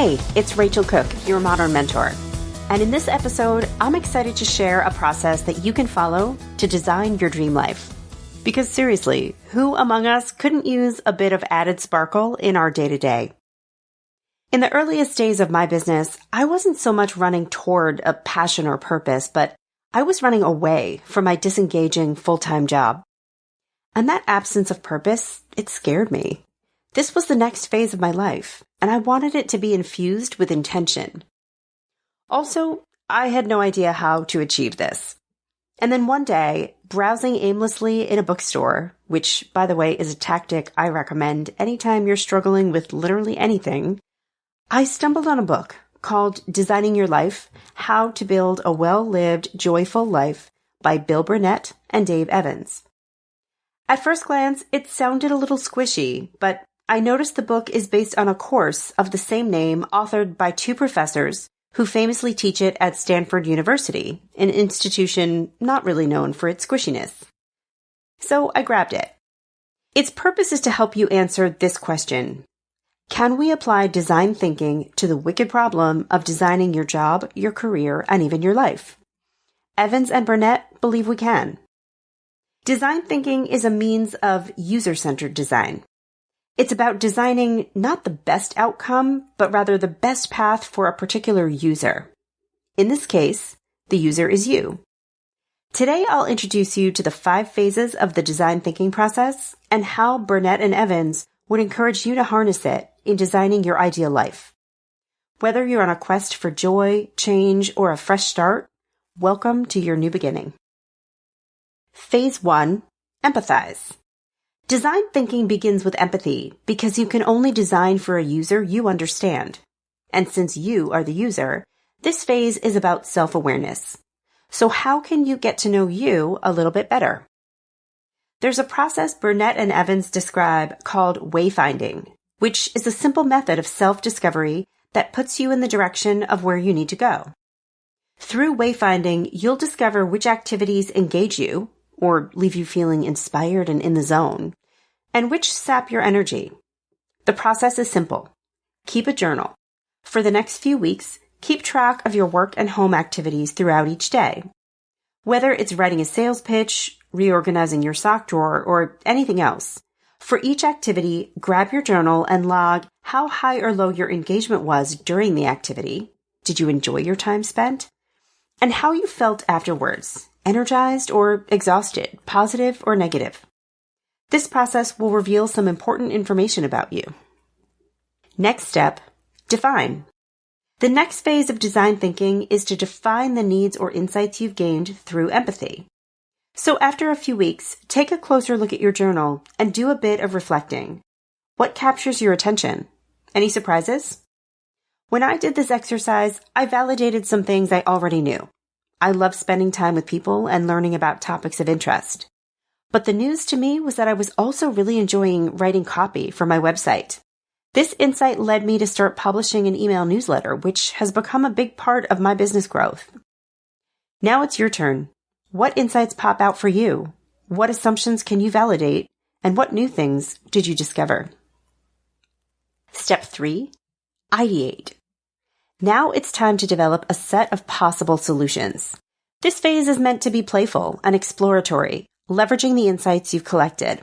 Hey, it's Rachel Cooke, your modern mentor. And in this episode, I'm excited to share a process that you can follow to design your dream life. Because seriously, who among us couldn't use a bit of added sparkle in our day-to-day? In the earliest days of my business, I wasn't so much running toward a passion or purpose, but I was running away from my disengaging full-time job. And that absence of purpose, it scared me. This was the next phase of my life, and I wanted it to be infused with intention. Also, I had no idea how to achieve this. And then one day, browsing aimlessly in a bookstore, which, by the way, is a tactic I recommend anytime you're struggling with literally anything, I stumbled on a book called Designing Your Life: How to Build a Well-Lived, Joyful Life by Bill Burnett and Dave Evans. At first glance, it sounded a little squishy, but I noticed the book is based on a course of the same name authored by two professors who famously teach it at Stanford University, an institution not really known for its squishiness. So I grabbed it. Its purpose is to help you answer this question. Can we apply design thinking to the wicked problem of designing your job, your career, and even your life? Evans and Burnett believe we can. Design thinking is a means of user-centered design. It's about designing not the best outcome, but rather the best path for a particular user. In this case, the user is you. Today, I'll introduce you to the 5 phases of the design thinking process and how Burnett and Evans would encourage you to harness it in designing your ideal life. Whether you're on a quest for joy, change, or a fresh start, welcome to your new beginning. Phase 1, empathize. Design thinking begins with empathy because you can only design for a user you understand. And since you are the user, this phase is about self-awareness. So how can you get to know you a little bit better? There's a process Burnett and Evans describe called wayfinding, which is a simple method of self-discovery that puts you in the direction of where you need to go. Through wayfinding, you'll discover which activities engage you, or leave you feeling inspired and in the zone, and which sap your energy. The process is simple. Keep a journal. For the next few weeks, keep track of your work and home activities throughout each day. Whether it's writing a sales pitch, reorganizing your sock drawer, or anything else, for each activity, grab your journal and log how high or low your engagement was during the activity. Did you enjoy your time spent? And how you felt afterwards. Energized or exhausted, positive or negative. This process will reveal some important information about you. Next step, define. The next phase of design thinking is to define the needs or insights you've gained through empathy. So after a few weeks, take a closer look at your journal and do a bit of reflecting. What captures your attention? Any surprises? When I did this exercise, I validated some things I already knew. I love spending time with people and learning about topics of interest. But the news to me was that I was also really enjoying writing copy for my website. This insight led me to start publishing an email newsletter, which has become a big part of my business growth. Now it's your turn. What insights pop out for you? What assumptions can you validate? And what new things did you discover? Step 3, ideate. Now it's time to develop a set of possible solutions. This phase is meant to be playful and exploratory, leveraging the insights you've collected.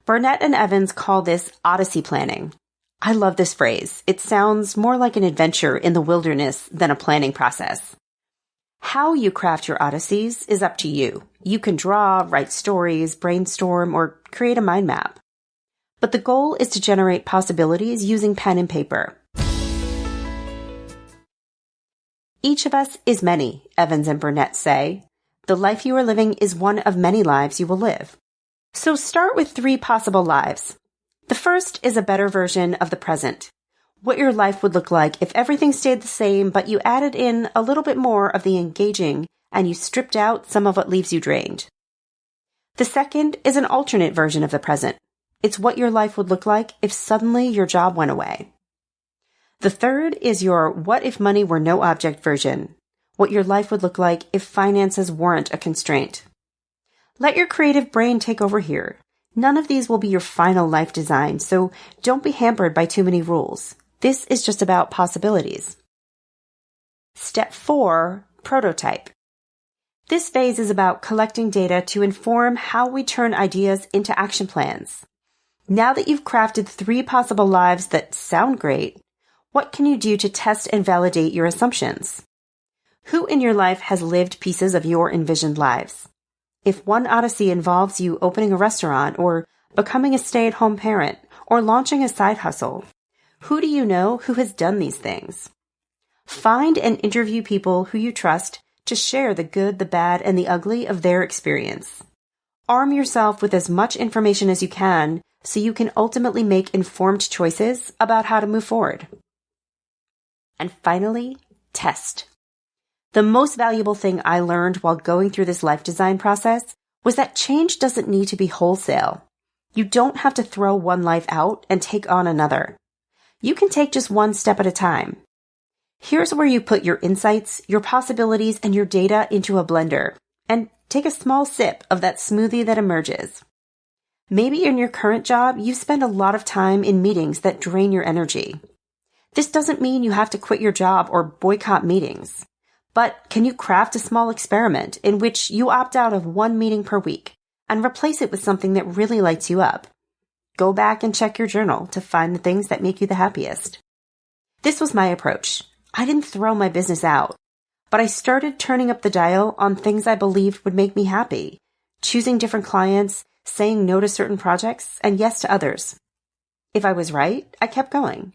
Burnett and Evans call this Odyssey planning. I love this phrase. It sounds more like an adventure in the wilderness than a planning process. How you craft your Odysseys is up to you. You can draw, write stories, brainstorm, or create a mind map. But the goal is to generate possibilities using pen and paper. Each of us is many, Evans and Burnett say. The life you are living is one of many lives you will live. So start with 3 possible lives. The first is a better version of the present. What your life would look like if everything stayed the same, but you added in a little bit more of the engaging and you stripped out some of what leaves you drained. The second is an alternate version of the present. It's what your life would look like if suddenly your job went away. The third is your what if money were no object version, what your life would look like if finances weren't a constraint. Let your creative brain take over here. None of these will be your final life design, so don't be hampered by too many rules. This is just about possibilities. Step 4, prototype. This phase is about collecting data to inform how we turn ideas into action plans. Now that you've crafted 3 possible lives that sound great, what can you do to test and validate your assumptions? Who in your life has lived pieces of your envisioned lives? If one odyssey involves you opening a restaurant or becoming a stay-at-home parent or launching a side hustle, who do you know who has done these things? Find and interview people who you trust to share the good, the bad, and the ugly of their experience. Arm yourself with as much information as you can so you can ultimately make informed choices about how to move forward. And finally, test. The most valuable thing I learned while going through this life design process was that change doesn't need to be wholesale. You don't have to throw one life out and take on another. You can take just one step at a time. Here's where you put your insights, your possibilities, and your data into a blender and take a small sip of that smoothie that emerges. Maybe in your current job, you spend a lot of time in meetings that drain your energy. This doesn't mean you have to quit your job or boycott meetings. But can you craft a small experiment in which you opt out of one meeting per week and replace it with something that really lights you up? Go back and check your journal to find the things that make you the happiest. This was my approach. I didn't throw my business out, but I started turning up the dial on things I believed would make me happy, choosing different clients, saying no to certain projects, and yes to others. If I was right, I kept going.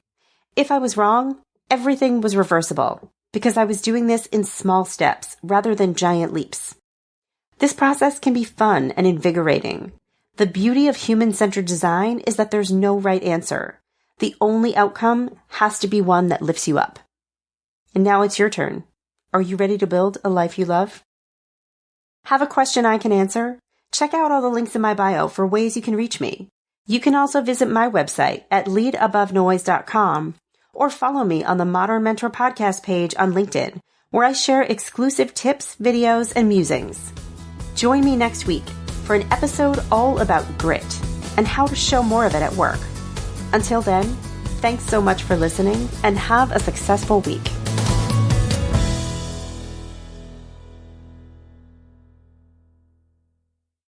If I was wrong, everything was reversible because I was doing this in small steps rather than giant leaps. This process can be fun and invigorating. The beauty of human-centered design is that there's no right answer. The only outcome has to be one that lifts you up. And now it's your turn. Are you ready to build a life you love? Have a question I can answer? Check out all the links in my bio for ways you can reach me. You can also visit my website at leadabovenoise.com or follow me on the Modern Mentor podcast page on LinkedIn, where I share exclusive tips, videos, and musings. Join me next week for an episode all about grit and how to show more of it at work. Until then, thanks so much for listening and have a successful week.